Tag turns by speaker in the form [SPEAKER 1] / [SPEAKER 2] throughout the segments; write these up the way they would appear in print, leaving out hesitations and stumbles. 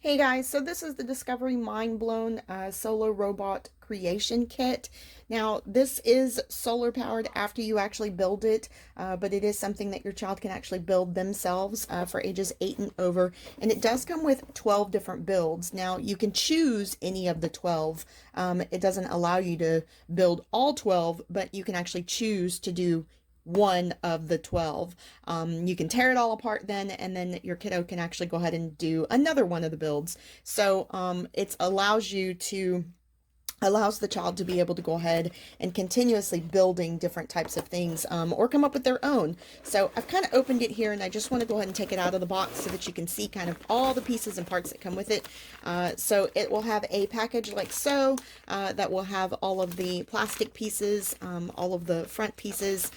[SPEAKER 1] Hey guys, so this is the Discovery Mind Blown Solo Robot Creation Kit. Now, this is solar powered after you actually build it, but it is something that your child can actually build themselves for ages 8 and over. And it does come with 12 different builds. Now, you can choose any of the 12. It doesn't allow you to build all 12, but you can actually choose to do one of the 12. You can tear it all apart then, and then your kiddo can actually go ahead and do another one of the builds. So it allows the child to be able to go ahead and continuously building different types of things, or come up with their own. So I've kind of opened it here, and I just want to go ahead and take it out of the box so that you can see kind of all the pieces and parts that come with it. So it will have a package like so, that will have all of the plastic pieces, all of the front pieces.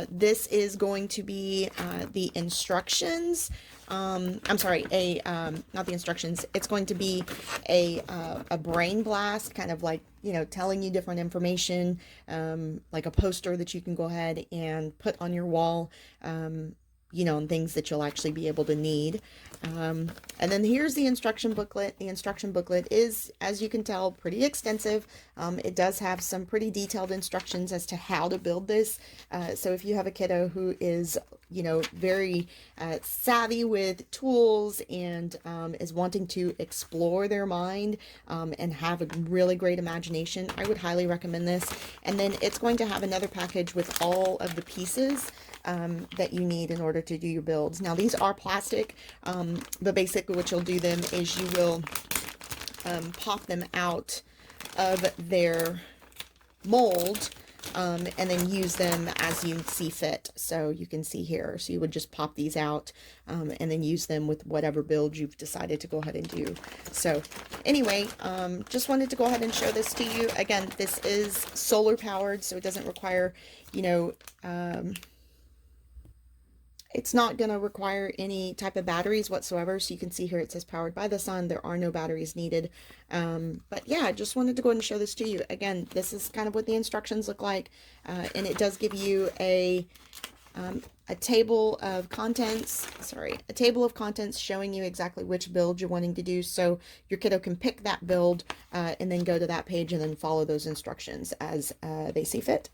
[SPEAKER 1] This is going to be the instructions. I'm sorry, not the instructions. It's going to be a brain blast, kind of like, telling you different information, like a poster that you can go ahead and put on your wall, and things that you'll actually be able to need. And then here's the instruction booklet. The instruction booklet is, as you can tell, pretty extensive. It does have some pretty detailed instructions as to how to build this. So if you have a kiddo who is, very savvy with tools and is wanting to explore their mind and have a really great imagination, I would highly recommend this. And then it's going to have another package with all of the pieces that you need in order to do your builds. Now, these are plastic, but basically what you'll do them is you will pop them out of their mold, and then use them as you see fit. So you can see here, so you would just pop these out, and then use them with whatever build you've decided to go ahead and do. So anyway, just wanted to go ahead and show this to you. Again, this is solar powered, so it doesn't require, it's not going to require any type of batteries whatsoever. So you can see here it says powered by the sun. There are no batteries needed. But yeah, I just wanted to go ahead and show this to you. Again, this is kind of what the instructions look like. And it does give you a table of contents, a table of contents showing you exactly which build you're wanting to do. So your kiddo can pick that build and then go to that page and then follow those instructions as they see fit.